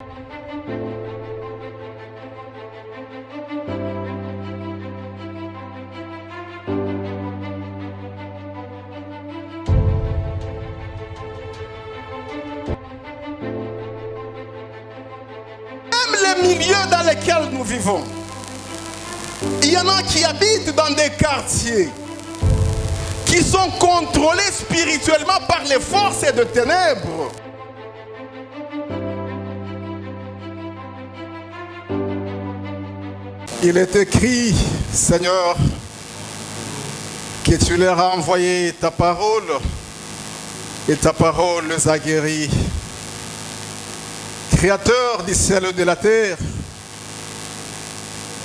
Les milieux dans lesquels nous vivons, il y en a qui habitent dans des quartiers qui sont contrôlés spirituellement par les forces de ténèbres. Il est écrit, Seigneur, que tu leur as envoyé ta parole et ta parole les a guéris. Créateur du ciel et de la terre,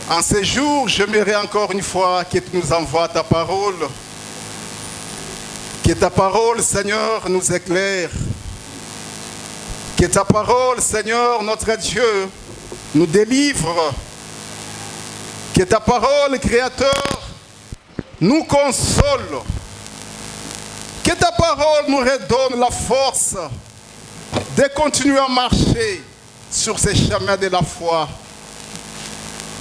en ces jours, j'aimerais encore une fois que tu nous envoies ta parole, que ta parole, Seigneur, nous éclaire, que ta parole, Seigneur, notre Dieu, nous délivre, que ta parole, Créateur, nous console, que ta parole nous redonne la force de continuer à marcher sur ces chemins de la foi.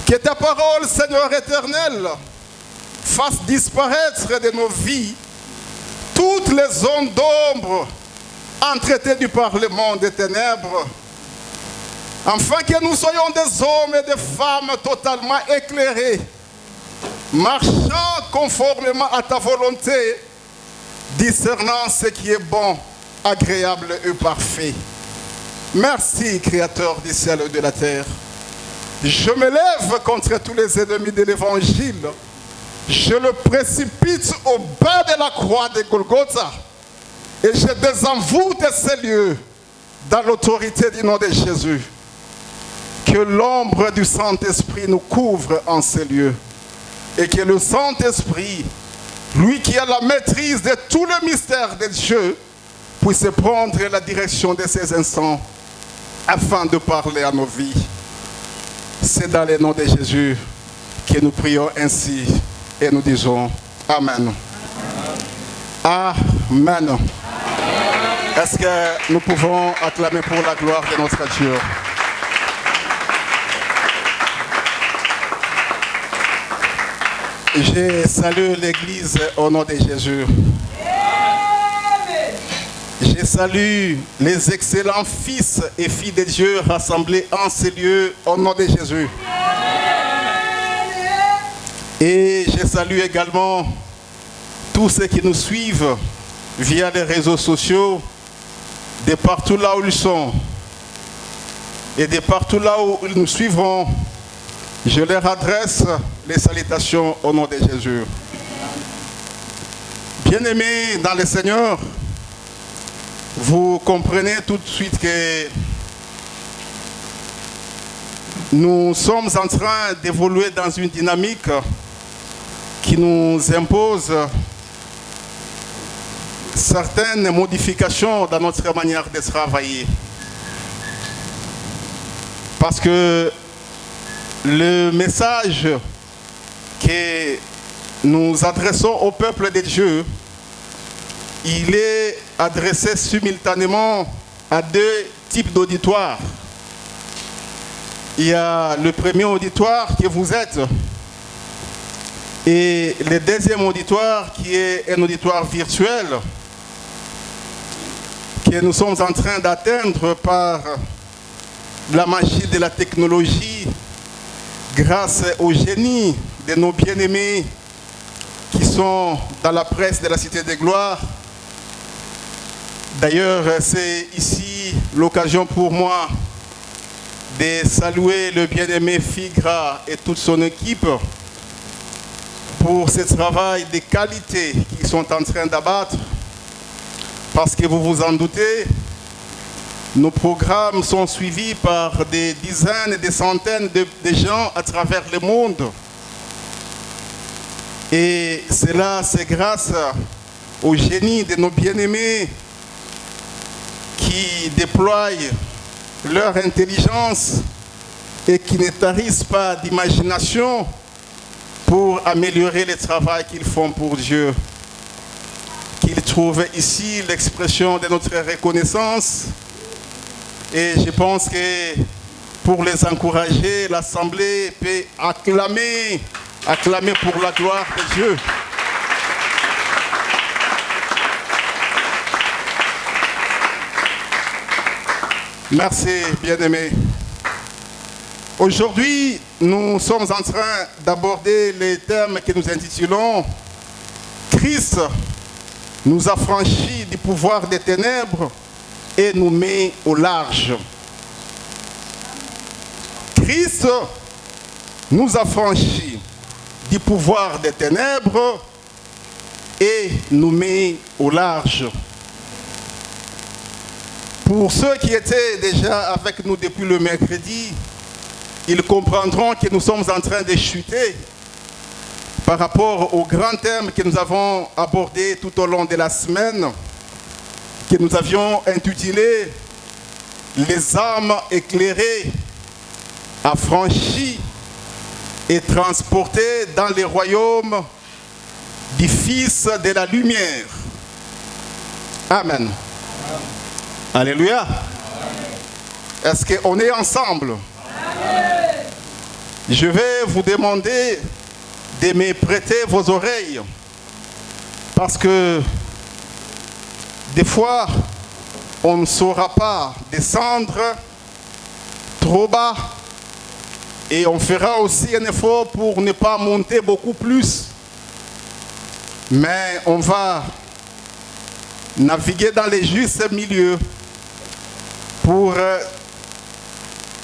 Que ta parole, Seigneur éternel, fasse disparaître de nos vies toutes les zones d'ombre entretenues par le monde des ténèbres, afin que nous soyons des hommes et des femmes totalement éclairés, marchant conformément à ta volonté, discernant ce qui est bon, agréable et parfait. Merci, Créateur du ciel et de la terre. Je me lève contre tous les ennemis de l'Évangile. Je le précipite au bas de la croix de Golgotha et je désenvoûte ces lieux dans l'autorité du nom de Jésus. Que l'ombre du Saint-Esprit nous couvre en ces lieux et que le Saint-Esprit, lui qui a la maîtrise de tout le mystère de Dieu, puisse prendre la direction de ces instants afin de parler à nos vies. C'est dans le nom de Jésus que nous prions ainsi et nous disons Amen. Amen. Amen. Est-ce que nous pouvons acclamer pour la gloire de notre Dieu? Je salue l'Église au nom de Jésus. Je salue les excellents fils et filles de Dieu rassemblés en ces lieux au nom de Jésus. Et je salue également tous ceux qui nous suivent via les réseaux sociaux, de partout là où ils sont et de partout là où ils nous suivront. Je leur adresse les salutations au nom de Jésus. Bien-aimés dans le Seigneur, vous comprenez tout de suite que nous sommes en train d'évoluer dans une dynamique qui nous impose certaines modifications dans notre manière de travailler. Parce que le message que nous adressons au peuple de Dieu, il est adressé simultanément à deux types d'auditoires. Il y a le premier auditoire que vous êtes et le deuxième auditoire qui est un auditoire virtuel que nous sommes en train d'atteindre par la magie de la technologie grâce au génie de nos bien-aimés qui sont dans la presse de la Cité de Gloire. D'ailleurs, c'est ici l'occasion pour moi de saluer le bien-aimé Figra et toute son équipe pour ce travail de qualité qu'ils sont en train d'abattre. Parce que vous vous en doutez, nos programmes sont suivis par des dizaines et des centaines de gens à travers le monde. Et cela, c'est grâce au génie de nos bien-aimés qui déploient leur intelligence et qui ne tarissent pas d'imagination pour améliorer le travail qu'ils font pour Dieu. Qu'ils trouvent ici l'expression de notre reconnaissance Et je pense que pour les encourager, l'Assemblée peut acclamer pour la gloire de Dieu. Merci, bien-aimés. Aujourd'hui, nous sommes en train d'aborder les thèmes que nous intitulons « Christ nous a franchis du pouvoir des ténèbres et nous met au large ». Christ nous a franchis du pouvoir des ténèbres et nous met au large. Pour ceux qui étaient déjà avec nous depuis le mercredi, ils comprendront que nous sommes en train de chuter par rapport au grand thème que nous avons abordé tout au long de la semaine, que nous avions intitulé « Les âmes éclairées, affranchies et transportées dans les royaumes du Fils de la lumière ». Amen. Alléluia. Est-ce qu'on est ensemble? Amen. Je vais vous demander de me prêter vos oreilles. Parce que des fois, on ne saura pas descendre trop bas. Et on fera aussi un effort pour ne pas monter beaucoup plus. Mais on va naviguer dans les justes milieux pour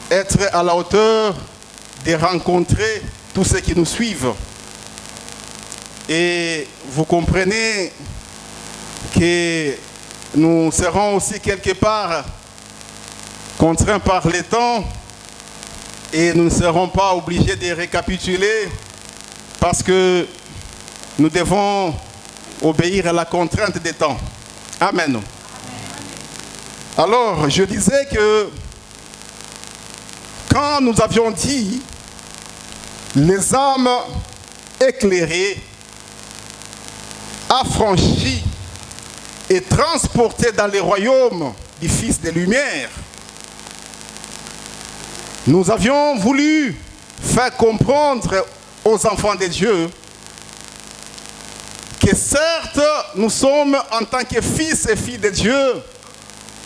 être à la hauteur de rencontrer tous ceux qui nous suivent. Et vous comprenez que nous serons aussi quelque part contraints par les temps et nous ne serons pas obligés de récapituler parce que nous devons obéir à la contrainte des temps. Amen. Alors, je disais que quand nous avions dit les âmes éclairées, affranchies et transportées dans les royaumes du Fils des Lumières, nous avions voulu faire comprendre aux enfants de Dieu que certes, nous sommes en tant que fils et filles de Dieu,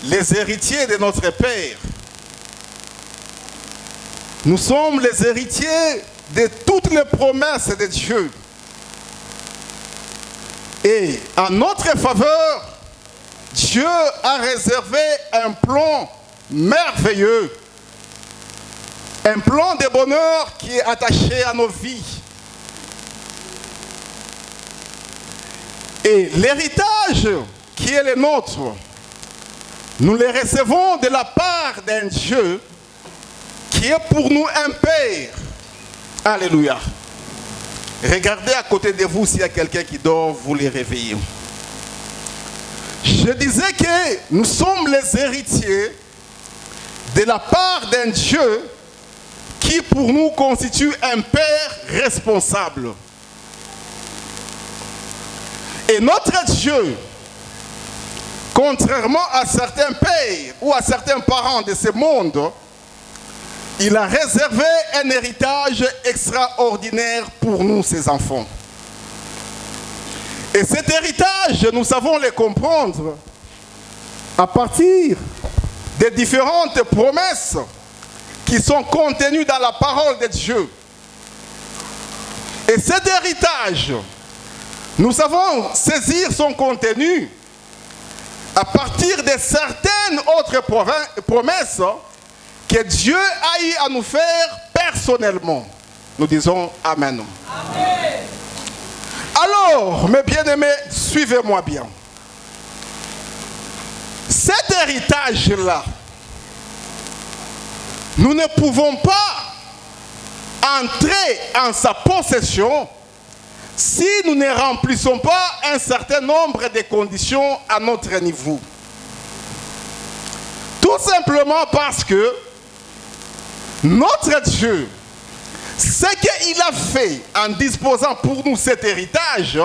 les héritiers de notre Père. Nous sommes les héritiers de toutes les promesses de Dieu. Et en notre faveur, Dieu a réservé un plan merveilleux, un plan de bonheur qui est attaché à nos vies. Et l'héritage qui est le nôtre, nous le recevons de la part d'un Dieu qui est pour nous un Père. Alléluia. Regardez à côté de vous s'il y a quelqu'un qui dort, vous les réveillez. Je disais que nous sommes les héritiers de la part d'un Dieu qui pour nous constitue un Père responsable. Et notre Dieu, contrairement à certains pères ou à certains parents de ce monde, il a réservé un héritage extraordinaire pour nous, ses enfants. Et cet héritage, nous savons le comprendre à partir des différentes promesses qui sont contenues dans la parole de Dieu. Et cet héritage, nous savons saisir son contenu à partir de certaines autres promesses que Dieu a eu à nous faire personnellement. Nous disons Amen. Amen. Alors, mes bien-aimés, suivez-moi bien. Cet héritage-là, nous ne pouvons pas entrer en sa possession si nous ne remplissons pas un certain nombre de conditions à notre niveau. Tout simplement parce que notre Dieu, ce qu'il a fait en disposant pour nous cet héritage,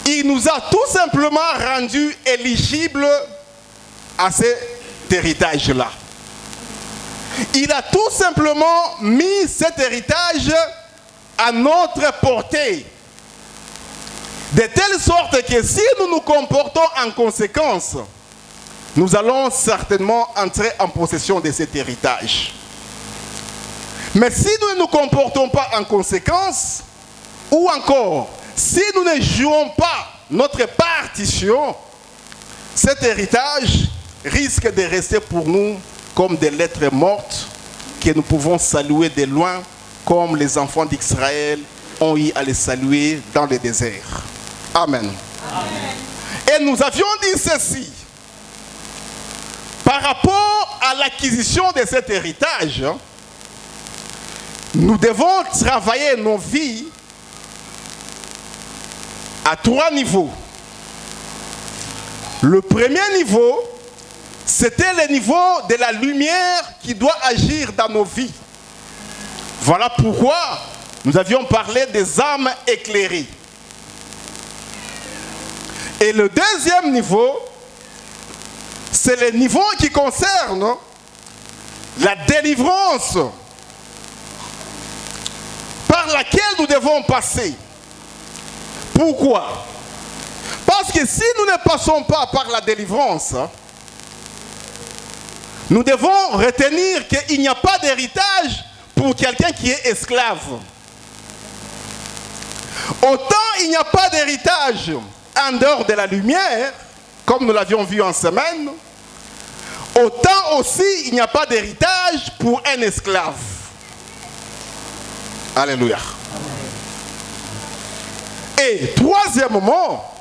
il nous a tout simplement rendus éligibles à ce cet héritage-là. Il a tout simplement mis cet héritage à notre portée. De telle sorte que si nous nous comportons en conséquence, nous allons certainement entrer en possession de cet héritage. Mais si nous ne nous comportons pas en conséquence, ou encore, si nous ne jouons pas notre partition, cet héritage risque de rester pour nous comme des lettres mortes que nous pouvons saluer de loin, comme les enfants d'Israël ont eu à les saluer dans le désert. Amen. Amen. Et nous avions dit ceci. Par rapport à l'acquisition de cet héritage, nous devons travailler nos vies à 3 niveaux. Le premier niveau, c'était le niveau de la lumière qui doit agir dans nos vies. Voilà pourquoi nous avions parlé des âmes éclairées. Et le deuxième niveau, c'est le niveau qui concerne la délivrance par laquelle nous devons passer. Pourquoi? Parce que si nous ne passons pas par la délivrance, nous devons retenir qu'il n'y a pas d'héritage pour quelqu'un qui est esclave. Autant il n'y a pas d'héritage en dehors de la lumière, comme nous l'avions vu en semaine, autant aussi il n'y a pas d'héritage pour un esclave. Alléluia. Et troisièmement,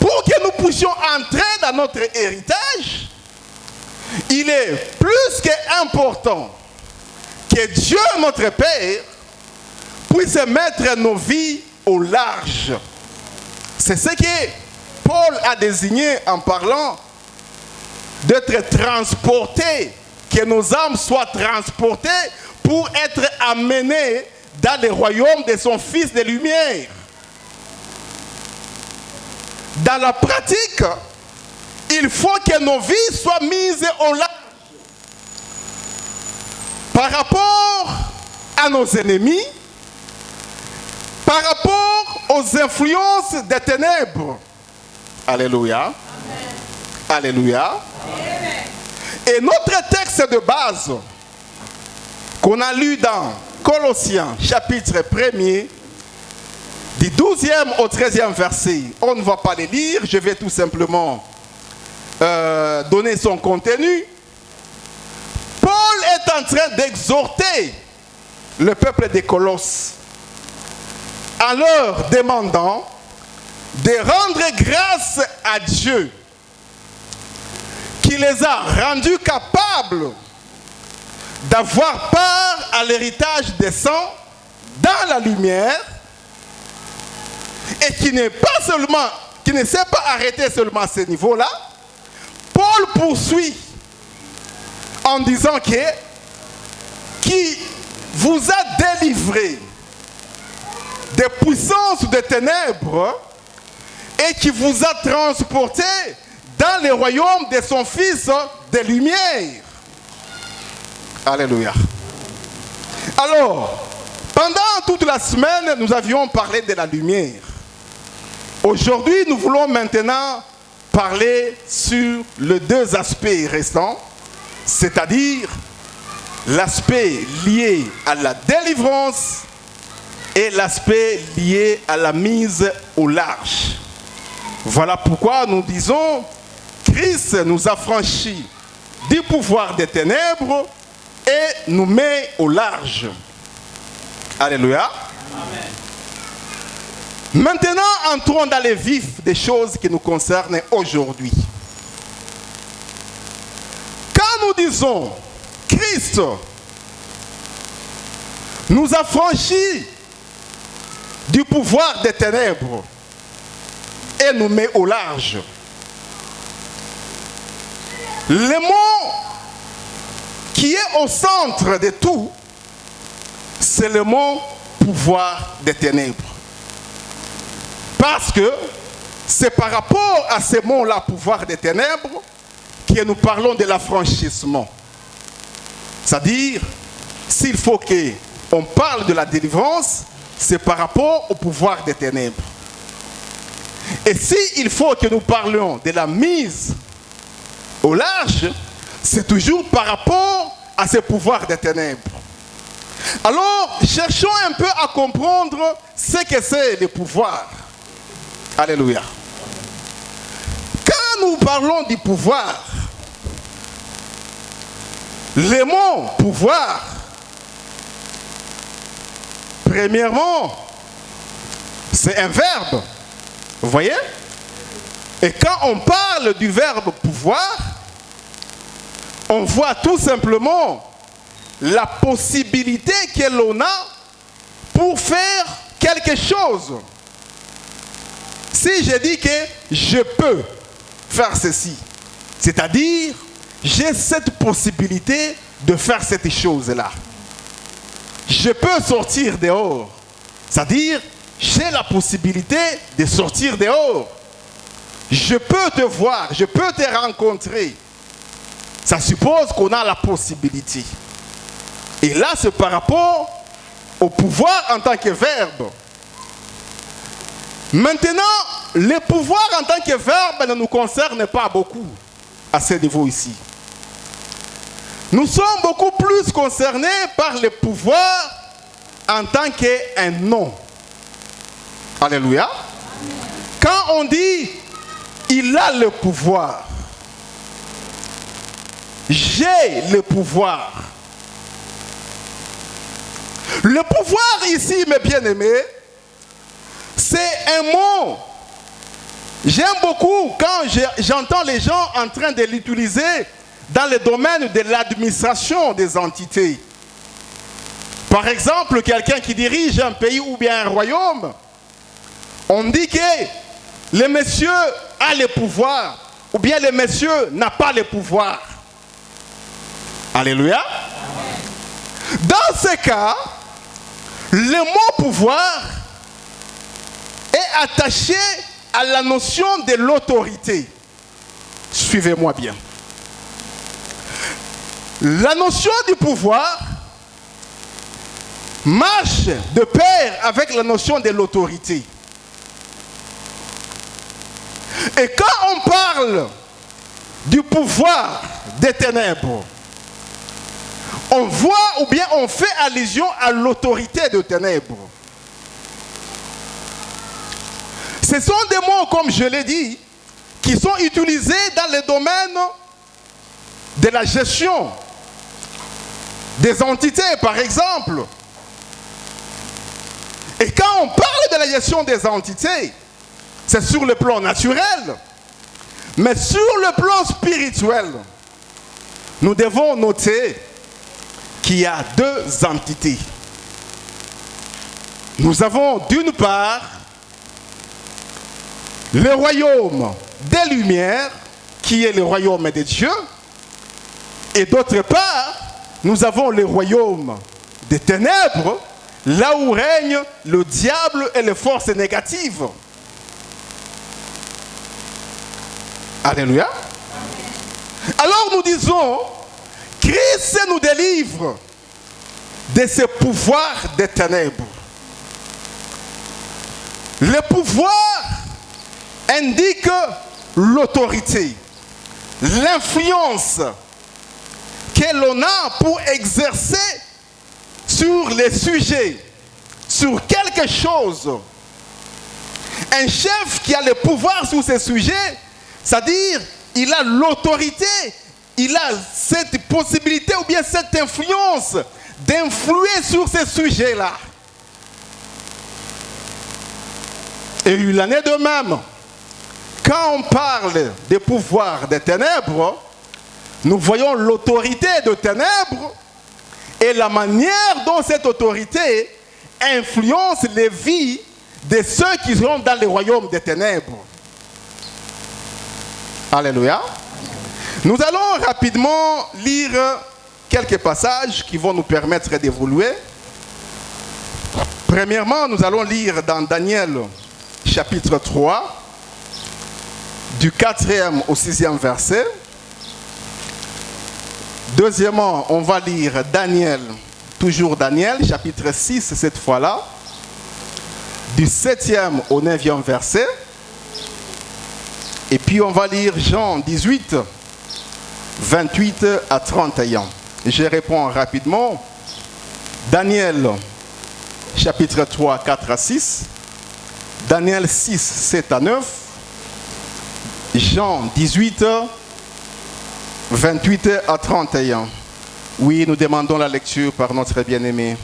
pour que nous puissions entrer dans notre héritage, il est plus qu'important que Dieu, notre Père, puisse mettre nos vies au large. C'est ce que Paul a désigné en parlant d'être transportés, que nos âmes soient transportées pour être amenées dans le royaume de son Fils de lumière. Dans la pratique, il faut que nos vies soient mises au large par rapport à nos ennemis, par rapport aux influences des ténèbres. Alléluia. Amen. Alléluia. Amen. Et notre texte de base qu'on a lu dans Colossiens, chapitre 1er, du 12e au 13e verset, on ne va pas les lire, je vais tout simplement donner son contenu. Paul est en train d'exhorter le peuple des Colosses en leur demandant de rendre grâce à Dieu qui les a rendus capables d'avoir part à l'héritage des saints dans la lumière et qui ne s'est pas arrêté seulement à ce niveau-là. Paul poursuit en disant qui vous a délivré des puissances de ténèbres et qui vous a transporté dans le royaume de son Fils de lumière. Alléluia. Alors, pendant toute la semaine, nous avions parlé de la lumière. Aujourd'hui, nous voulons maintenant parler sur les 2 aspects restants, c'est-à-dire l'aspect lié à la délivrance et l'aspect lié à la mise au large. Voilà pourquoi nous disons, Christ nous a franchis du pouvoir des ténèbres et nous met au large. Alléluia. Amen. Maintenant, entrons dans les vifs des choses qui nous concernent aujourd'hui. Quand nous disons Christ nous a franchis du pouvoir des ténèbres et nous met au large, le mot qui est au centre de tout, c'est le mot pouvoir des ténèbres. Parce que c'est par rapport à ce mot-là, pouvoir des ténèbres, que nous parlons de l'affranchissement. C'est-à-dire, s'il faut qu'on parle de la délivrance, c'est par rapport au pouvoir des ténèbres. Et s'il faut que nous parlions de la mise au large, c'est toujours par rapport à ce pouvoir des ténèbres. Alors, cherchons un peu à comprendre ce que c'est le pouvoir. Alléluia. Quand nous parlons du pouvoir, le mot pouvoir, premièrement, c'est un verbe. Vous voyez? Et quand on parle du verbe pouvoir, on voit tout simplement la possibilité que l'on a pour faire quelque chose. Si je dis que je peux faire ceci, c'est-à-dire j'ai cette possibilité de faire cette chose-là. Je peux sortir dehors, c'est-à-dire j'ai la possibilité de sortir dehors. Je peux te voir, je peux te rencontrer. Ça suppose qu'on a la possibilité. Et là, c'est par rapport au pouvoir en tant que verbe. Maintenant, le pouvoir en tant que verbe ne nous concerne pas beaucoup à ce niveau ici. Nous sommes beaucoup plus concernés par le pouvoir en tant qu'un nom. Alléluia. Quand on dit « il a le pouvoir », j'ai le pouvoir. Le pouvoir ici, mes bien-aimés, c'est un mot. J'aime beaucoup quand j'entends les gens en train de l'utiliser dans le domaine de l'administration des entités. Par exemple, quelqu'un qui dirige un pays ou bien un royaume, on dit que le monsieur a le pouvoir ou bien le monsieur n'a pas le pouvoir. Alléluia. Dans ce cas, le mot pouvoir est attaché à la notion de l'autorité. Suivez-moi bien. La notion du pouvoir marche de pair avec la notion de l'autorité. Et quand on parle du pouvoir des ténèbres, on voit ou bien on fait allusion à l'autorité des ténèbres. Ce sont des mots, comme je l'ai dit, qui sont utilisés dans le domaine de la gestion des entités, par exemple. Et quand on parle de la gestion des entités, c'est sur le plan naturel. Mais sur le plan spirituel, nous devons noter qu'il y a deux entités. Nous avons d'une part le royaume des lumières, qui est le royaume de Dieu, et d'autre part, nous avons le royaume des ténèbres, là où règne le diable et les forces négatives. Alléluia. Alors nous disons, Christ nous délivre de ce pouvoir des ténèbres. Le pouvoir indique l'autorité, l'influence que l'on a pour exercer sur les sujets, sur quelque chose. Un chef qui a le pouvoir sur ces sujets, c'est-à-dire il a l'autorité, il a cette possibilité ou bien cette influence d'influer sur ces sujets-là. Et il en est de même. Quand on parle des pouvoirs des ténèbres, nous voyons l'autorité des ténèbres et la manière dont cette autorité influence les vies de ceux qui sont dans le royaume des ténèbres. Alléluia. Nous allons rapidement lire quelques passages qui vont nous permettre d'évoluer. Premièrement, nous allons lire dans Daniel chapitre 3, du 4e au 6e verset. Deuxièmement, on va lire Daniel, toujours Daniel, chapitre 6 cette fois-là, du 7e au 9e verset. Et puis on va lire Jean 18, 28 à 31. Je réponds rapidement. Daniel, chapitre 3, 4 à 6. Daniel 6, 7 à 9. Jean 18, 28 à 31. Oui, nous demandons la lecture par notre bien-aimé.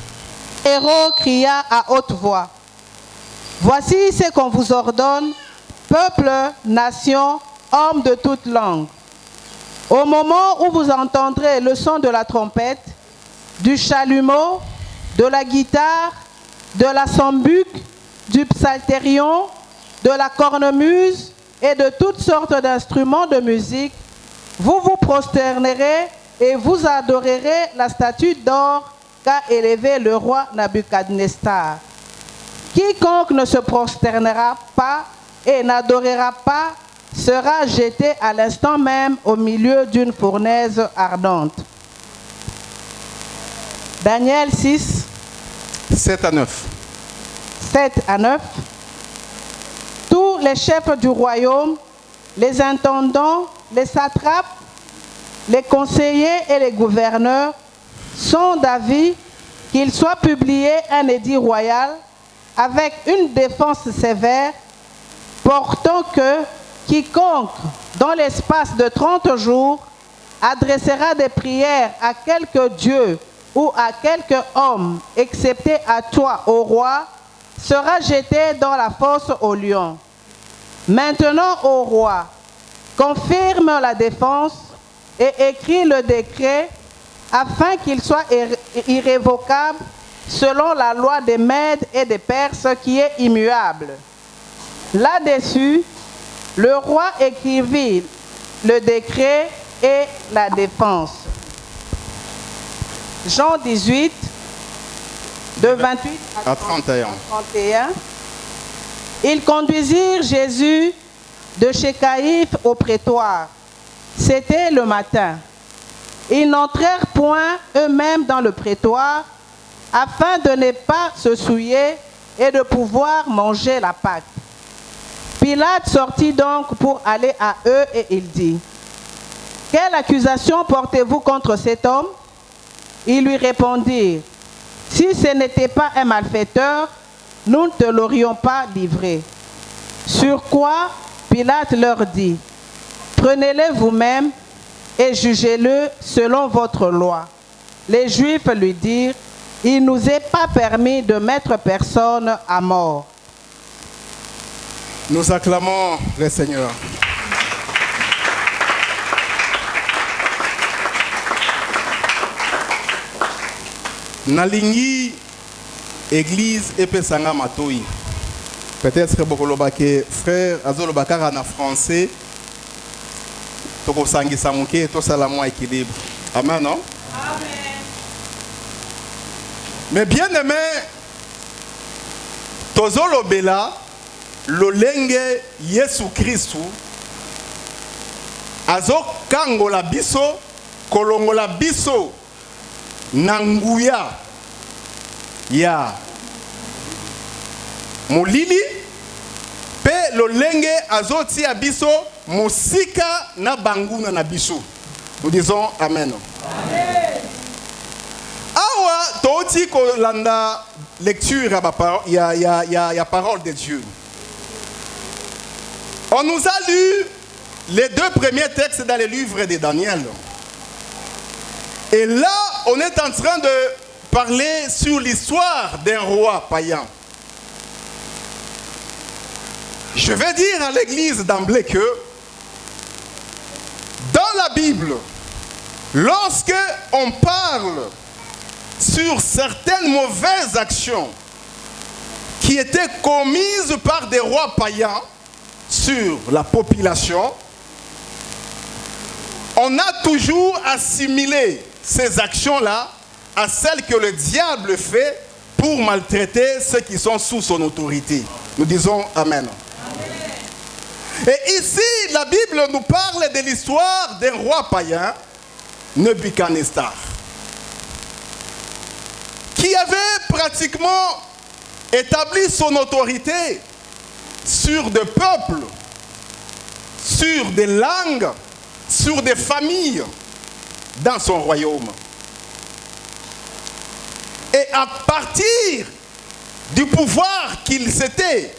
Héros cria à haute voix. Voici ce qu'on vous ordonne, peuple, nation, hommes de toute langue. Au moment où vous entendrez le son de la trompette, du chalumeau, de la guitare, de la sambuc, du psalterion, de la cornemuse et de toutes sortes d'instruments de musique, vous vous prosternerez et vous adorerez la statue d'or qu'a élevée le roi Nabuchodonosor. Quiconque ne se prosternera pas et n'adorera pas sera jeté à l'instant même au milieu d'une fournaise ardente. Daniel 6, 7 à 9. 7 à 9. Tous les chefs du royaume, les intendants, les satrapes, les conseillers et les gouverneurs sont d'avis qu'il soit publié un édit royal avec une défense sévère portant que quiconque, dans l'espace de 30 jours, adressera des prières à quelque dieu ou à quelque homme, excepté à toi, ô roi, sera jeté dans la fosse aux lions. Maintenant, ô roi, confirme la défense et écris le décret afin qu'il soit irrévocable selon la loi des Mèdes et des Perses qui est immuable. Là-dessus, le roi écrivit le décret et la défense. Jean 18, de 28 à 31. Ils conduisirent Jésus de chez Caïphe au prétoire. C'était le matin. Ils n'entrèrent point eux-mêmes dans le prétoire afin de ne pas se souiller et de pouvoir manger la Pâque. Pilate sortit donc pour aller à eux et il dit: quelle accusation portez-vous contre cet homme? Ils lui répondirent: si ce n'était pas un malfaiteur, nous ne te l'aurions pas livré. Sur quoi Pilate leur dit: prenez-le vous-même et jugez-le selon votre loi. Les Juifs lui dirent: il ne nous est pas permis de mettre personne à mort. Nous acclamons le Seigneur. Nalingi église epesanga matoi. Peut-être que beaucoup de frères azolobakara na français. Toko sangi samuke to salamo équilibre. Amen, non? Amen. Mais bien aimé, tozolobela lolenge Yesu Kristu azo kangola biso kolongola biso nanguya ya molili pe lolenge azo tia biso musika na banguna na biso. Nous disons amen. Amen. Awa toti kolanda lecture ya parole de Dieu. On nous a lu les deux premiers textes dans le livre de Daniel. Et là, on est en train de parler sur l'histoire d'un roi païen. Je vais dire à l'église d'emblée que dans la Bible, lorsque on parle sur certaines mauvaises actions qui étaient commises par des rois païens sur la population, on a toujours assimilé ces actions-là à celles que le diable fait pour maltraiter ceux qui sont sous son autorité. Nous disons amen. Et ici, la Bible nous parle de l'histoire d'un roi païen Nebuchadnezzar, qui avait pratiquement établi son autorité sur des peuples, sur des langues, sur des familles dans son royaume. Et à partir du pouvoir qu'il s'était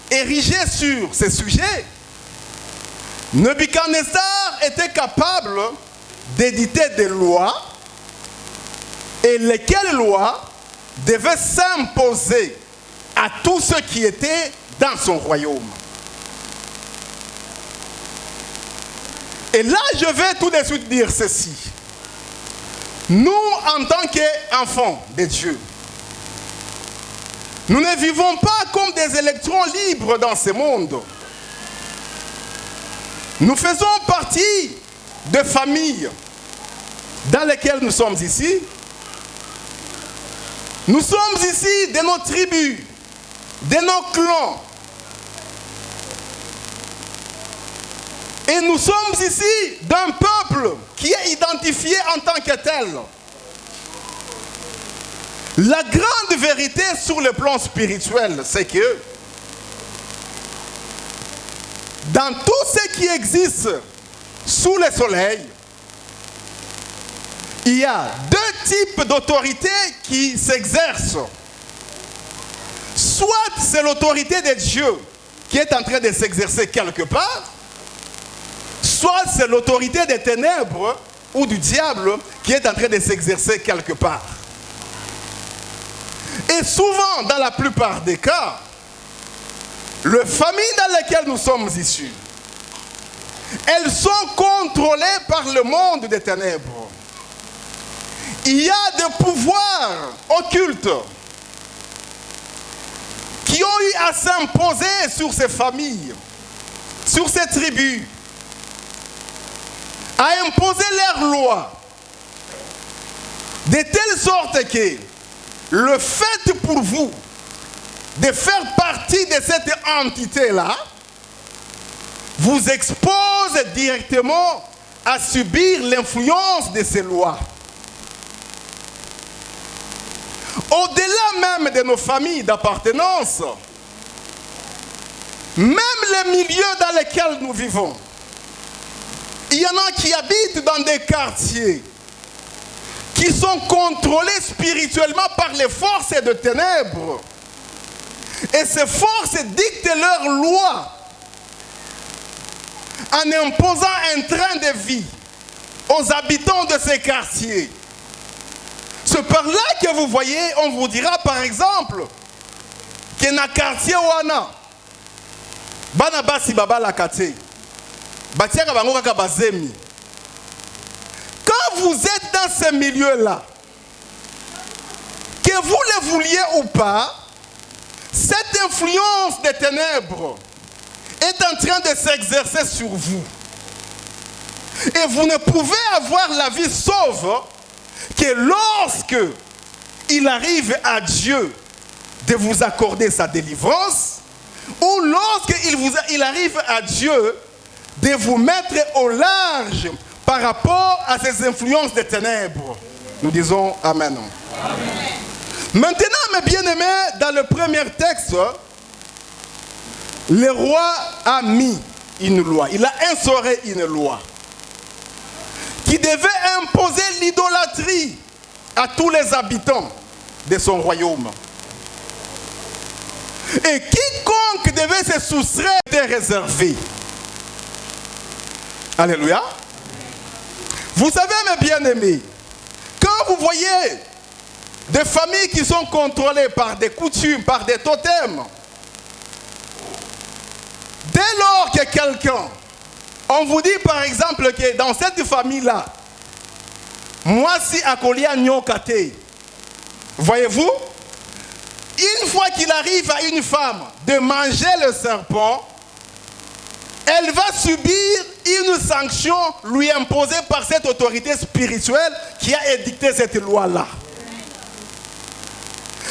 érigé sur ces sujets, Nebuchadnezzar était capable d'éditer des lois, et lesquelles lois devaient s'imposer à tous ceux qui étaient dans son royaume. Et là, je vais tout de suite dire ceci. Nous, en tant qu'enfants de Dieu, nous ne vivons pas comme des électrons libres dans ce monde. Nous faisons partie de familles dans lesquelles nous sommes ici. Nous sommes ici de nos tribus, de nos clans. Et nous sommes ici d'un peuple qui est identifié en tant que tel. La grande vérité sur le plan spirituel, c'est que dans tout ce qui existe sous le soleil, il y a deux types d'autorités qui s'exercent. Soit c'est l'autorité de Dieu qui est en train de s'exercer quelque part, soit c'est l'autorité des ténèbres ou du diable qui est en train de s'exercer quelque part. Et souvent, dans la plupart des cas, les familles dans lesquelles nous sommes issus, elles sont contrôlées par le monde des ténèbres. Il y a des pouvoirs occultes qui ont eu à s'imposer sur ces familles, sur ces tribus, à imposer leurs lois, de telle sorte que le fait pour vous de faire partie de cette entité-là vous expose directement à subir l'influence de ces lois. Au-delà même de nos familles d'appartenance, même les milieux dans lesquels nous vivons, il y en a qui habitent dans des quartiers qui sont contrôlés spirituellement par les forces de ténèbres. Et ces forces dictent leurs lois en imposant un train de vie aux habitants de ces quartiers. C'est par là que vous voyez, on vous dira par exemple que dans le quartier Wana, bana basi baba la quartier, batiaka bango kaka bazemi. Quand vous êtes dans ce milieu-là, que vous le vouliez ou pas, cette influence des ténèbres est en train de s'exercer sur vous. Et vous ne pouvez avoir la vie sauve que lorsque il arrive à Dieu de vous accorder sa délivrance, ou lorsqu'il arrive à Dieu de vous mettre au large par rapport à ces influences des ténèbres. Nous disons Amen. Amen. Maintenant, mes bien-aimés, dans le premier texte, le roi a mis une loi. Il a instauré une loi qui devait imposer l'idolâtrie à tous les habitants de son royaume. Et quiconque devait se soustraire était réservé. Alléluia. Vous savez, mes bien-aimés, quand vous voyez des familles qui sont contrôlées par des coutumes, par des totems, dès lors que quelqu'un, on vous dit par exemple que dans cette famille-là, moi si Akolia Nyokate, voyez-vous, une fois qu'il arrive à une femme de manger le serpent, elle va subir une sanction lui imposée par cette autorité spirituelle qui a édicté cette loi-là.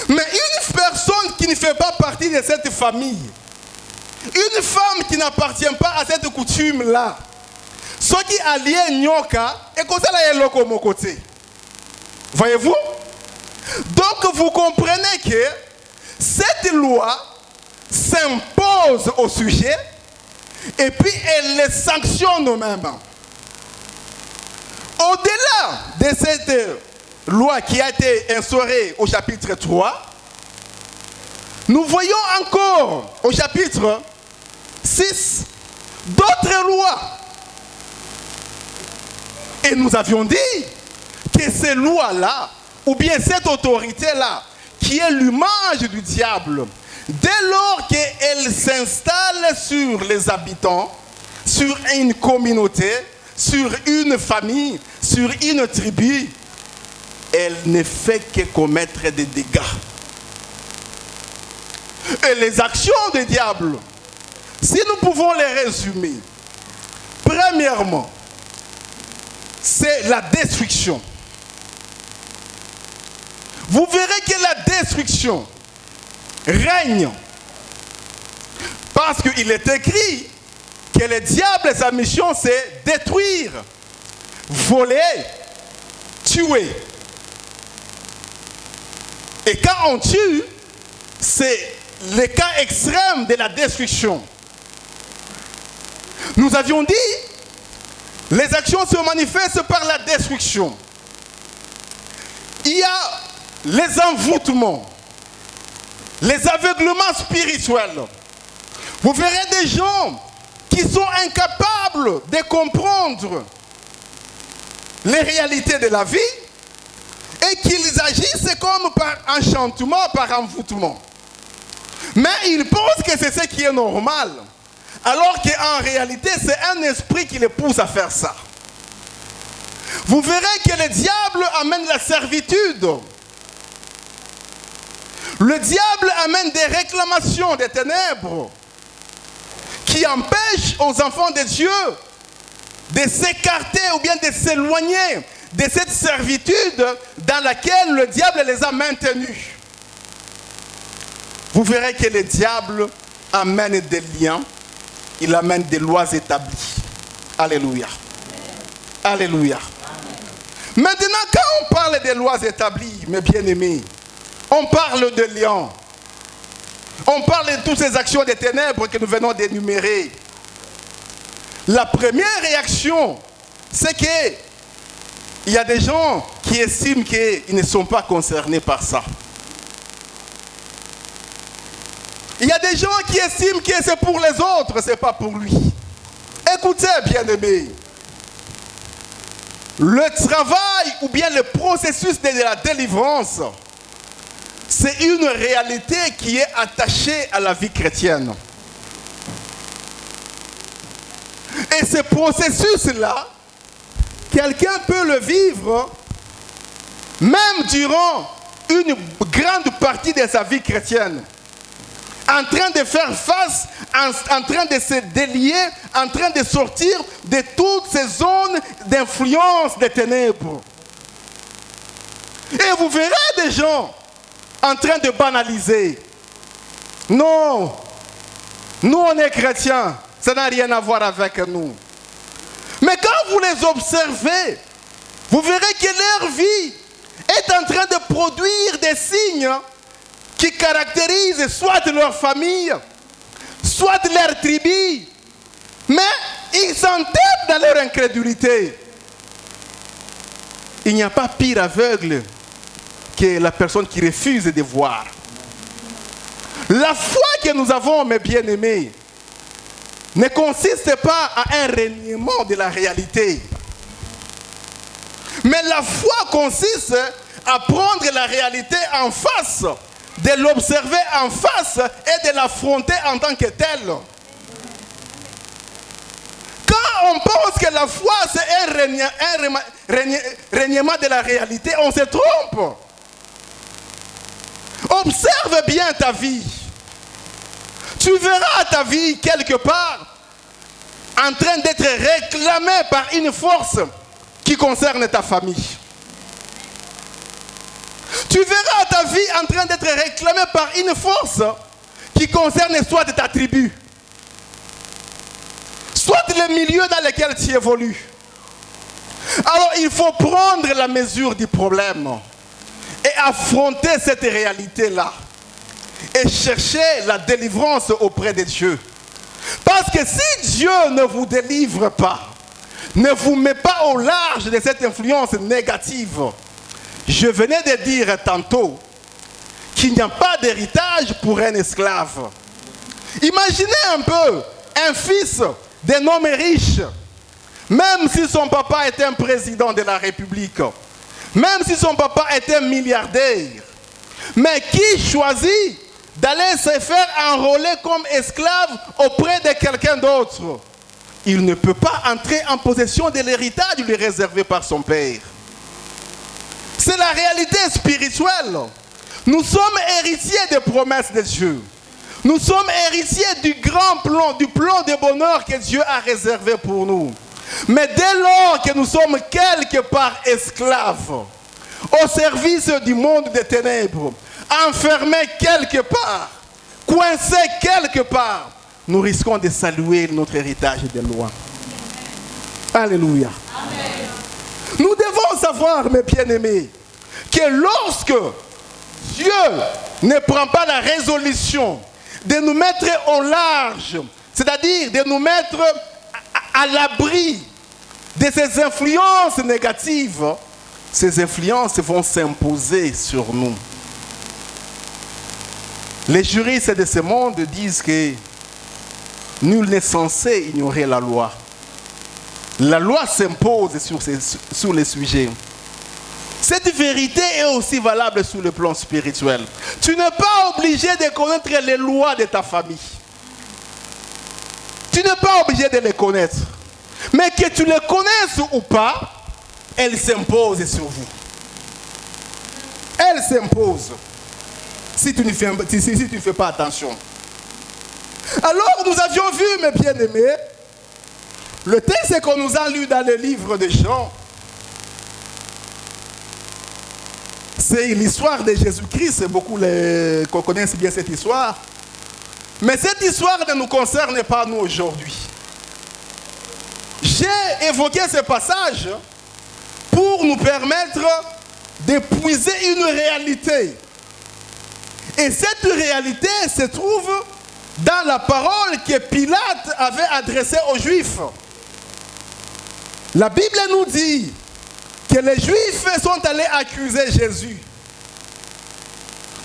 Mais une personne qui ne fait pas partie de cette famille, une femme qui n'appartient pas à cette coutume-là, son Ce qui allie nyoka et comme ça là est loko mon côté. Voyez-vous? Donc vous comprenez que cette loi s'impose au sujet et puis elle les sanctionne même. Au-delà de cette loi qui a été instaurée au chapitre 3, nous voyons encore au chapitre 6 d'autres lois. Et nous avions dit que ces lois-là, ou bien cette autorité-là, qui est l'image du diable, dès lors qu'elle s'installe sur les habitants, sur une communauté, sur une famille, sur une tribu, elle ne fait que commettre des dégâts. Et les actions du diable, si nous pouvons les résumer, premièrement, c'est la destruction. Vous verrez que la destruction règne. Parce qu'il est écrit que le diable, sa mission, c'est détruire, voler, tuer. Et quand on tue, c'est le cas extrême de la destruction. Nous avions dit, les actions se manifestent par la destruction. Il y a les envoûtements, les aveuglements spirituels. Vous verrez des gens qui sont incapables de comprendre les réalités de la vie et qu'ils agissent comme par enchantement, par envoûtement. Mais ils pensent que c'est ce qui est normal, alors qu'en réalité, c'est un esprit qui les pousse à faire ça. Vous verrez que le diable amène la servitude. Le diable amène des réclamations des ténèbres qui empêchent aux enfants de Dieu de s'écarter ou bien de s'éloigner de cette servitude dans laquelle le diable les a maintenus. Vous verrez que le diable amène des liens, il amène des lois établies. Alléluia. Alléluia. Maintenant, quand on parle des lois établies, mes bien-aimés, on parle de liens. On parle de toutes ces actions des ténèbres que nous venons d'énumérer. La première réaction, c'est qu'il y a des gens qui estiment qu'ils ne sont pas concernés par ça. Il y a des gens qui estiment que c'est pour les autres, ce n'est pas pour lui. Écoutez, bien-aimés, le travail ou bien le processus de la délivrance, c'est une réalité qui est attachée à la vie chrétienne. Et ce processus-là, quelqu'un peut le vivre même durant une grande partie de sa vie chrétienne. En train de faire face, en train de se délier, en train de sortir de toutes ces zones d'influence des ténèbres. Et vous verrez des gens en train de banaliser. Non, nous on est chrétiens, ça n'a rien à voir avec nous. Mais quand vous les observez, vous verrez que leur vie est en train de produire des signes qui caractérisent soit leur famille, soit leur tribu. Mais ils s'entêtent dans leur incrédulité. Il n'y a pas pire aveugle que la personne qui refuse de voir. La foi que nous avons, mes bien-aimés, ne consiste pas à un reniement de la réalité. Mais la foi consiste à prendre la réalité en face, de l'observer en face et de l'affronter en tant que telle. Quand on pense que la foi c'est un reniement de la réalité, on se trompe. Observe bien ta vie. Tu verras ta vie quelque part en train d'être réclamée par une force qui concerne ta famille. Tu verras ta vie en train d'être réclamée par une force qui concerne soit ta tribu, soit le milieu dans lequel tu évolues. Alors il faut prendre la mesure du problème et affronter cette réalité-là et chercher la délivrance auprès de Dieu. Parce que si Dieu ne vous délivre pas, ne vous met pas au large de cette influence négative, je venais de dire tantôt qu'il n'y a pas d'héritage pour un esclave. Imaginez un peu un fils d'un homme riche, même si son papa était un président de la République, même si son papa était un milliardaire, mais qui choisit d'aller se faire enrôler comme esclave auprès de quelqu'un d'autre. Il ne peut pas entrer en possession de l'héritage lui réservé par son père. C'est la réalité spirituelle. Nous sommes héritiers des promesses de Dieu. Nous sommes héritiers du grand plan, du plan de bonheur que Dieu a réservé pour nous. Mais dès lors que nous sommes quelque part esclaves, au service du monde des ténèbres, enfermés quelque part, coincés quelque part, nous risquons de saluer notre héritage de loin. Alléluia. Amen. Nous devons savoir, mes bien-aimés, que lorsque Dieu ne prend pas la résolution de nous mettre au large, c'est-à-dire de nous mettre à l'abri de ces influences négatives, ces influences vont s'imposer sur nous. Les juristes de ce monde disent que nul n'est censé ignorer la loi. La loi s'impose sur les sujets. Cette vérité est aussi valable sur le plan spirituel. Tu n'es pas obligé de connaître les lois de ta famille. Tu n'es pas obligé de les connaître. Mais que tu les connaisses ou pas, elles s'imposent sur vous. Elles s'imposent. Si tu ne fais pas attention. Alors nous avions vu, mes bien-aimés, le texte qu'on nous a lu dans le livre de Jean, c'est l'histoire de Jésus-Christ. Beaucoup qu'on connaisse bien cette histoire. Mais cette histoire ne nous concerne pas nous aujourd'hui. J'ai évoqué ce passage pour nous permettre d'épuiser une réalité. Et cette réalité se trouve dans la parole que Pilate avait adressée aux Juifs. La Bible nous dit que les Juifs sont allés accuser Jésus.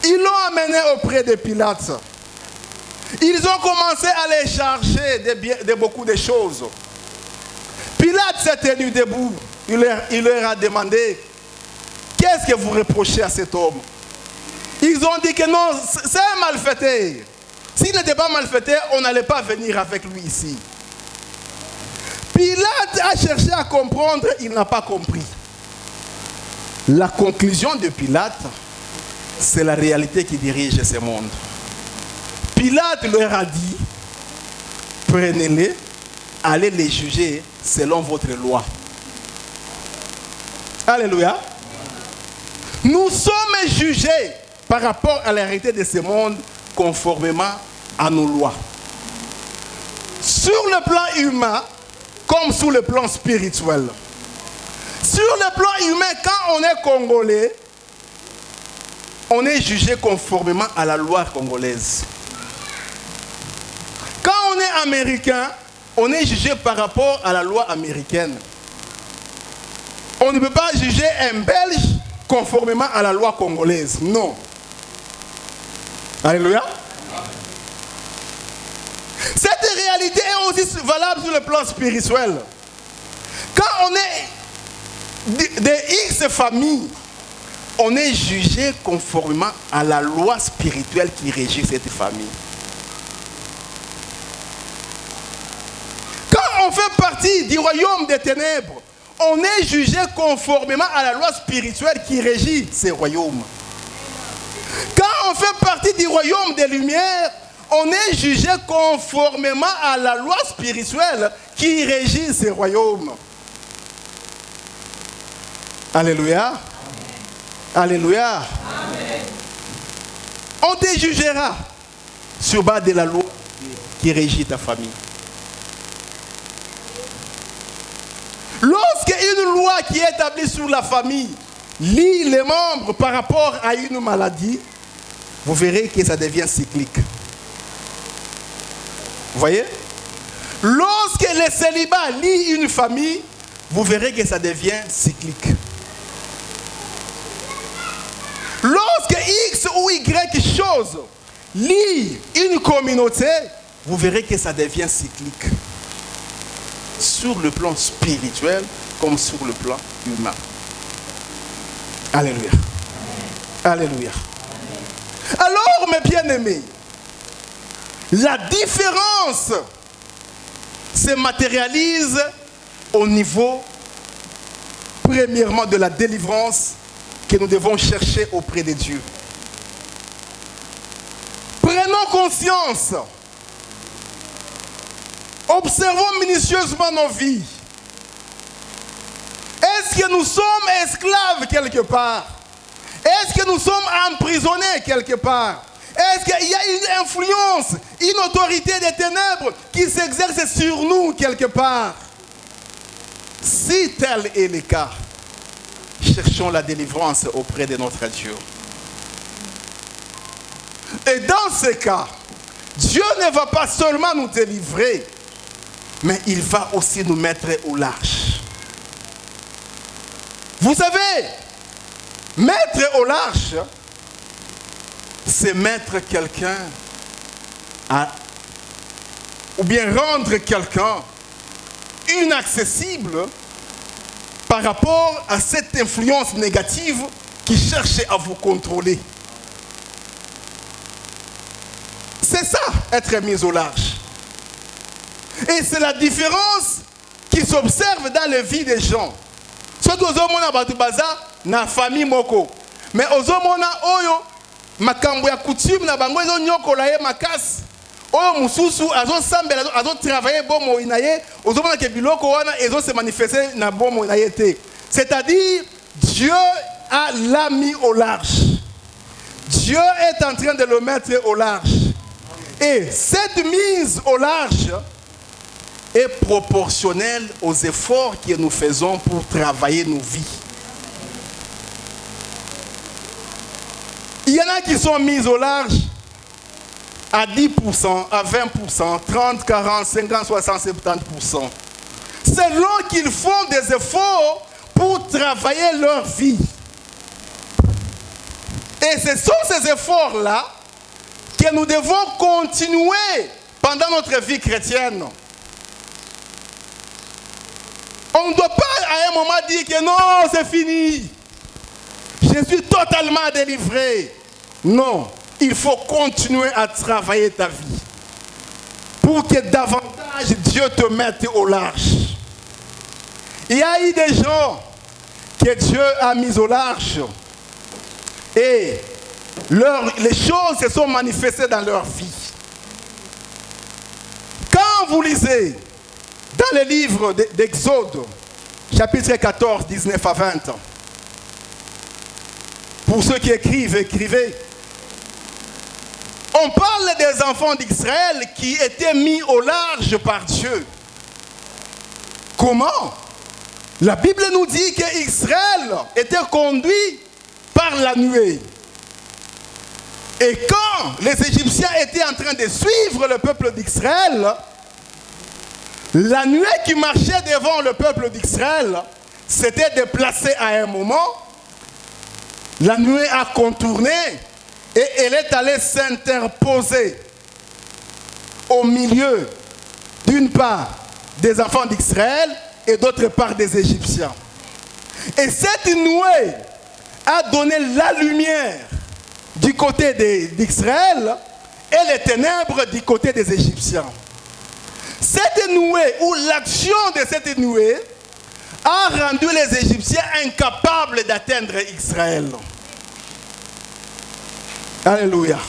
Ils l'ont amené auprès de Pilate. Ils ont commencé à les charger de beaucoup de choses. Pilate s'est tenu debout. Il leur a demandé, qu'est-ce que vous reprochez à cet homme? Ils ont dit que non, c'est un malfaiteur. S'il n'était pas malfaiteur, on n'allait pas venir avec lui ici. Pilate a cherché à comprendre, il n'a pas compris. La conclusion de Pilate, c'est la réalité qui dirige ce monde. Pilate leur a dit, prenez-les, allez les juger selon votre loi. Alléluia. Nous sommes jugés par rapport à la réalité de ce monde conformément à nos lois. Sur le plan humain, comme sur le plan spirituel. Sur le plan humain, quand on est congolais, on est jugé conformément à la loi congolaise. Quand on est américain, on est jugé par rapport à la loi américaine. On ne peut pas juger un Belge conformément à la loi congolaise. Non. Alléluia. Cette réalité est aussi valable sur le plan spirituel. Quand on est de X familles, on est jugé conformément à la loi spirituelle qui régit cette famille. Quand on fait partie du royaume des ténèbres, on est jugé conformément à la loi spirituelle qui régit ces royaumes. Quand on fait partie du royaume des lumières, on est jugé conformément à la loi spirituelle qui régit ces royaumes. Alléluia. Amen. Alléluia. Amen. On te jugera sur base de la loi qui régit ta famille. Lorsqu'une loi qui est établie sur la famille lie les membres par rapport à une maladie, vous verrez que ça devient cyclique. Vous voyez? Lorsque le célibat lie une famille, vous verrez que ça devient cyclique. Lorsque X ou Y chose lie une communauté, vous verrez que ça devient cyclique. Sur le plan spirituel comme sur le plan humain. Alléluia. Alléluia. Alors, mes bien-aimés, la différence se matérialise au niveau, premièrement, de la délivrance que nous devons chercher auprès de Dieu. Prenons conscience. Observons minutieusement nos vies. Est-ce que nous sommes esclaves quelque part? Est-ce que nous sommes emprisonnés quelque part? Est-ce qu'il y a une influence, une autorité des ténèbres qui s'exerce sur nous quelque part? Si tel est le cas, cherchons la délivrance auprès de notre Dieu. Et dans ce cas, Dieu ne va pas seulement nous délivrer, mais il va aussi nous mettre au large. Vous savez, mettre au large, c'est mettre quelqu'un ou bien rendre quelqu'un inaccessible par rapport à cette influence négative qui cherche à vous contrôler. C'est ça, être mis au large. Et c'est la différence qui s'observe dans la vie des gens. Surtout aux hommes, on a na famille moko. Mais aux hommes, on a oyo, makambo ya coutume na bango ezo nyokola ye makasi. Oyo mususu azo sambela azo travailler bomo inaye, aux hommes ke biloko wana ezo se manifester na bomo inaye te. C'est-à-dire Dieu l'a mis au large. Dieu est en train de le mettre au large. Et cette mise au large est proportionnelle aux efforts que nous faisons pour travailler nos vies. Il y en a qui sont mis au large à 10%, à 20%, 30, 40, 50, 60, 70%. Selon qu'ils font des efforts pour travailler leur vie. Et ce sont ces efforts-là que nous devons continuer pendant notre vie chrétienne. On ne doit pas à un moment dire que non, c'est fini. Je suis totalement délivré. Non, il faut continuer à travailler ta vie pour que davantage Dieu te mette au large. Il y a eu des gens que Dieu a mis au large et les choses se sont manifestées dans leur vie. Quand vous lisez dans le livre d'Exode, chapitre 14, 19 à 20, pour ceux qui écrivent, écrivez. On parle des enfants d'Israël qui étaient mis au large par Dieu. Comment? La Bible nous dit qu'Israël était conduit par la nuée. Et quand les Égyptiens étaient en train de suivre le peuple d'Israël, la nuée qui marchait devant le peuple d'Israël s'était déplacée à un moment. La nuée a contourné et elle est allée s'interposer au milieu, d'une part, des enfants d'Israël et d'autre part des Égyptiens. Et cette nuée a donné la lumière du côté d'Israël et les ténèbres du côté des Égyptiens. Cette nuée, ou l'action de cette nuée, a rendu les Égyptiens incapables d'atteindre Israël. Alléluia.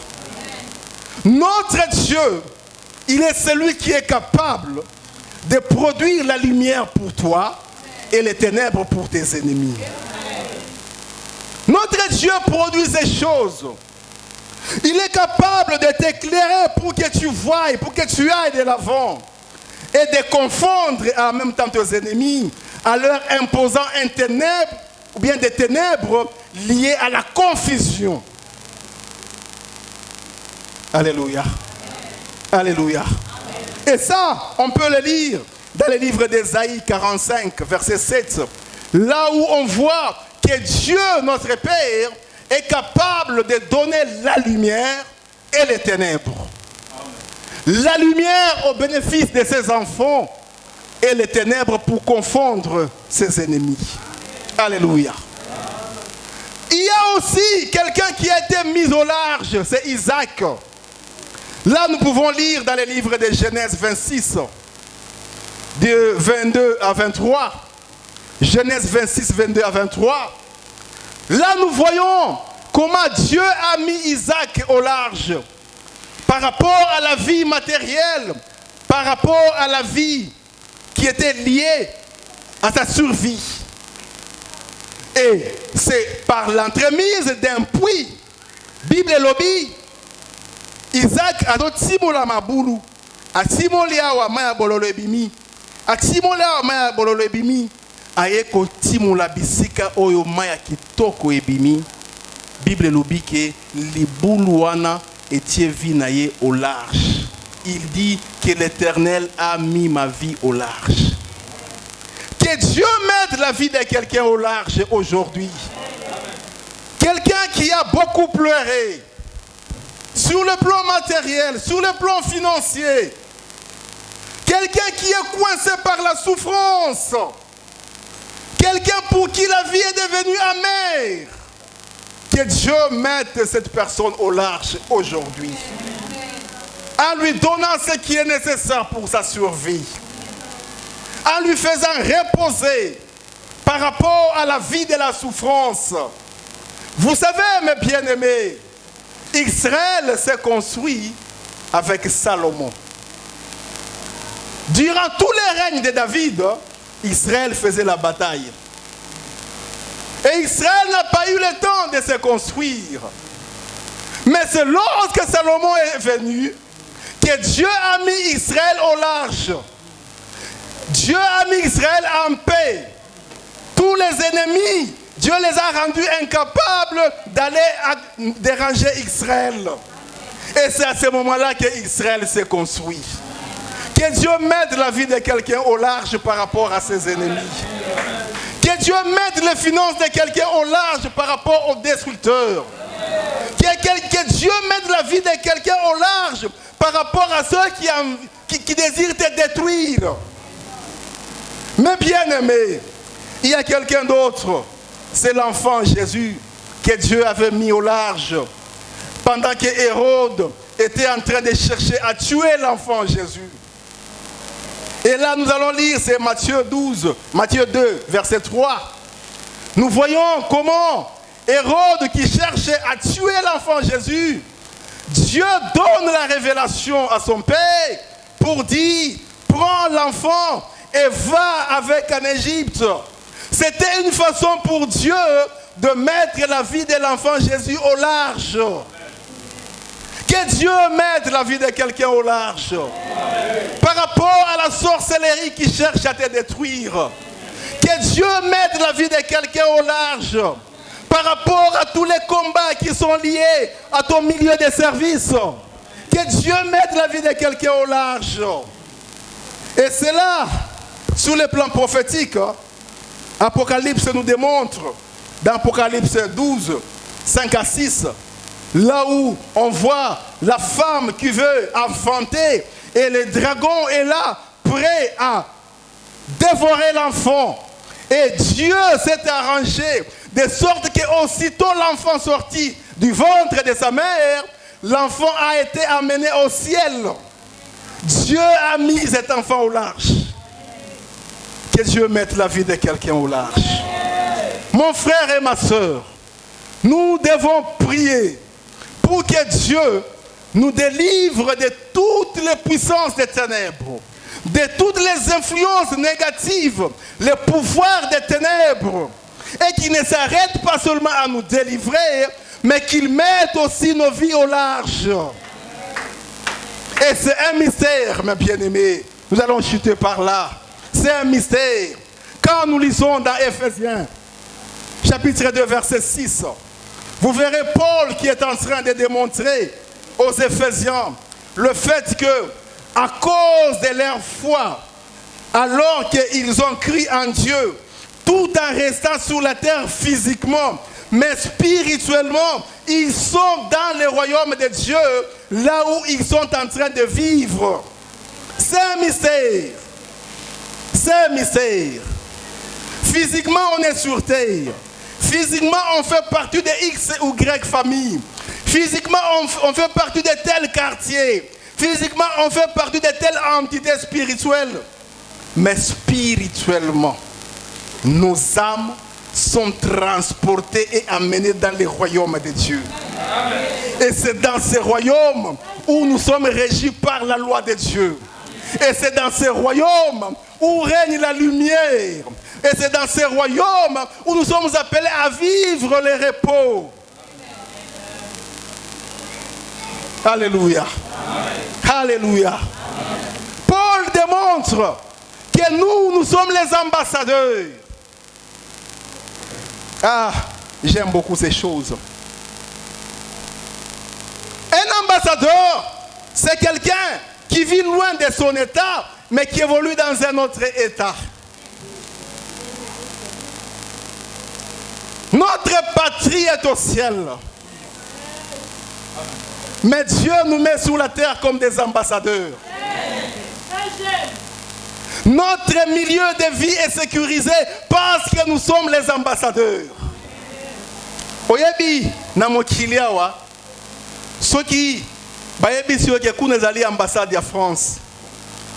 Notre Dieu, il est celui qui est capable de produire la lumière pour toi et les ténèbres pour tes ennemis. Notre Dieu produit ces choses. Il est capable de t'éclairer pour que tu voies, pour que tu ailles de l'avant et de confondre en même temps tes ennemis en leur imposant un ténèbre, ou bien des ténèbres liées à la confusion. Alléluia. Alléluia. Et ça, on peut le lire dans le livre d'Ésaïe 45, verset 7, là où on voit que Dieu, notre Père, est capable de donner la lumière et les ténèbres. La lumière au bénéfice de ses enfants et les ténèbres pour confondre ses ennemis. Alléluia. Il y a aussi quelqu'un qui a été mis au large, c'est Isaac. Là, nous pouvons lire dans les livres de Genèse 26, de 22 à 23. Genèse 26, 22 à 23. Là, nous voyons comment Dieu a mis Isaac au large par rapport à la vie matérielle, par rapport à la vie qui était liée à sa survie. Et c'est par l'entremise d'un puits, Bible et lobby, Isaac a d'autres timola mabulu, a timolia wa maya bololo ebimi, a timola wa maya bololo ebimi, ayeko timola bisika oyo maya kitoko ebimi. Bible et lobby que libulu wana etie vie naye au large. Il dit que l'Éternel a mis ma vie au large. Que Dieu mette la vie de quelqu'un au large aujourd'hui. Quelqu'un qui a beaucoup pleuré sur le plan matériel, sur le plan financier. Quelqu'un qui est coincé par la souffrance. Quelqu'un pour qui la vie est devenue amère. Que Dieu mette cette personne au large aujourd'hui. En lui donnant ce qui est nécessaire pour sa survie. En lui faisant reposer par rapport à la vie de la souffrance. Vous savez, mes bien-aimés, Israël s'est construit avec Salomon. Durant tous les règnes de David, Israël faisait la bataille. Et Israël n'a pas eu le temps de se construire. Mais c'est lorsque Salomon est venu que Dieu a mis Israël au large. Dieu a mis Israël en paix. Tous les ennemis, Dieu les a rendus incapables d'aller déranger Israël. Et c'est à ce moment-là que Israël s'est construit. Que Dieu mette la vie de quelqu'un au large par rapport à ses ennemis. Que Dieu mette les finances de quelqu'un au large par rapport aux destructeurs. Que Dieu mette la vie de quelqu'un au large par rapport à ceux qui désirent te détruire. Mais bien aimé, il y a quelqu'un d'autre. C'est l'enfant Jésus que Dieu avait mis au large. Pendant que Hérode était en train de chercher à tuer l'enfant Jésus. Et là, nous allons lire, c'est Matthieu 2, verset 3. Nous voyons comment Hérode, qui cherchait à tuer l'enfant Jésus, Dieu donne la révélation à son père pour dire, prends l'enfant et va avec en Égypte. C'était une façon pour Dieu de mettre la vie de l'enfant Jésus au large. Que Dieu mette la vie de quelqu'un au large. Par rapport à la sorcellerie qui cherche à te détruire. Que Dieu mette la vie de quelqu'un au large. Par rapport à tous les combats qui sont liés à ton milieu de service. Que Dieu mette la vie de quelqu'un au large. Et c'est là, sur le plan prophétique, Apocalypse nous démontre, dans Apocalypse 12, 5 à 6, là où on voit la femme qui veut enfanter et le dragon est là, prêt à dévorer l'enfant. Et Dieu s'est arrangé de sorte que aussitôt l'enfant sorti du ventre de sa mère, l'enfant a été amené au ciel. Dieu a mis cet enfant au large. Que Dieu mette la vie de quelqu'un au large. Mon frère et ma soeur, nous devons prier pour que Dieu nous délivre de toutes les puissances des ténèbres, de toutes les influences négatives, les pouvoirs des ténèbres, et qu'il ne s'arrête pas seulement à nous délivrer, mais qu'il mette aussi nos vies au large. Et c'est un mystère, mes bien-aimés. Nous allons chuter par là. C'est un mystère Quand nous lisons dans Éphésiens, chapitre 2, verset 6, vous verrez Paul qui est en train de démontrer aux Éphésiens le fait que, à cause de leur foi, alors qu'ils ont cru en Dieu, tout en restant sur la terre physiquement, mais spirituellement, ils sont dans le royaume de Dieu, là où ils sont en train de vivre. C'est un mystère. C'est un mystère. Physiquement, on est sur terre. Physiquement, on fait partie de X ou Y famille. Physiquement, on fait partie de tel quartier. Physiquement, on fait partie de telle entité spirituelle. Mais spirituellement, nos âmes sont transportées et amenées dans le royaume de Dieu. Et c'est dans ce royaume où nous sommes régis par la loi de Dieu. Et c'est dans ce royaume où règne la lumière. Et c'est dans ce royaume où nous sommes appelés à vivre le repos. Alléluia. Alléluia. Paul démontre que nous sommes les ambassadeurs. Ah, j'aime beaucoup ces choses. Un ambassadeur, c'est quelqu'un qui vit loin de son état, mais qui évolue dans un autre état. Notre patrie est au ciel. Mais Dieu nous met sur la terre comme des ambassadeurs. Notre milieu de vie est sécurisé parce que nous sommes les ambassadeurs. Oyebi na mokilia wa soki bayebi si oke kuna zali ambassade ya France.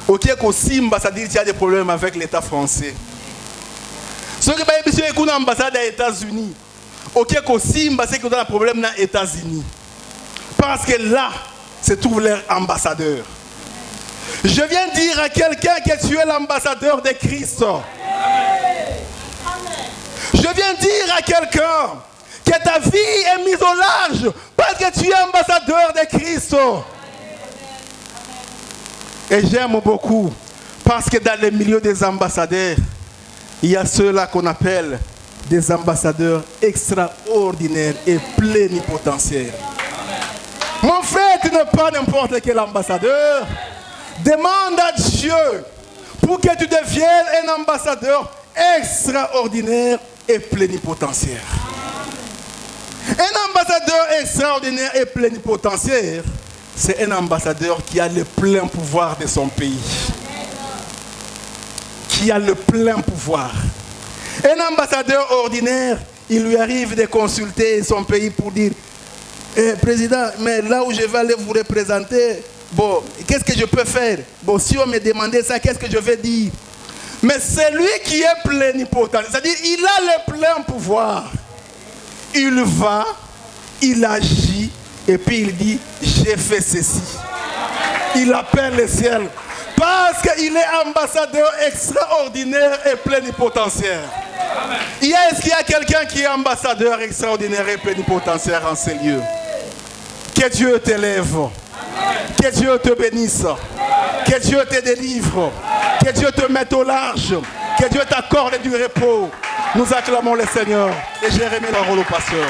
Oke ko simba ça dit qu'il y a des problèmes avec l'État français. Soki bayebi si oke kuna ambassade des États-Unis. Oke ko simba c'est que dans un problème dans les États-Unis. Parce que là se trouve leur ambassadeur. Je viens dire à quelqu'un que tu es l'ambassadeur de Christ. Je viens dire à quelqu'un que ta vie est mise au large parce que tu es ambassadeur de Christ. Et j'aime beaucoup parce que dans le milieu des ambassadeurs, il y a ceux-là qu'on appelle des ambassadeurs extraordinaires et plénipotentiaires. Mon frère, tu n'es pas n'importe quel ambassadeur. Demande à Dieu pour que tu deviennes un ambassadeur extraordinaire et plénipotentiaire. Un ambassadeur extraordinaire et plénipotentiaire, c'est un ambassadeur qui a le plein pouvoir de son pays. Qui a le plein pouvoir. Un ambassadeur ordinaire, il lui arrive de consulter son pays pour dire Président, mais là où je vais aller vous représenter, bon, qu'est-ce que je peux faire? Bon, si on me demandait ça, qu'est-ce que je vais dire? Mais c'est lui qui est plénipotent. C'est-à-dire, il a le plein pouvoir. Il va, il agit, et puis il dit, j'ai fait ceci. Il appelle le ciel. Parce qu'il est ambassadeur extraordinaire et plénipotentiaire. Est-ce qu'il y a quelqu'un qui est ambassadeur extraordinaire et plénipotentiaire en ces lieux? Que Dieu t'élève. Que Dieu te bénisse. Que Dieu te délivre. Que Dieu te mette au large. Que Dieu t'accorde du repos. Nous acclamons le Seigneur. Et j'ai remis la parole au pasteur.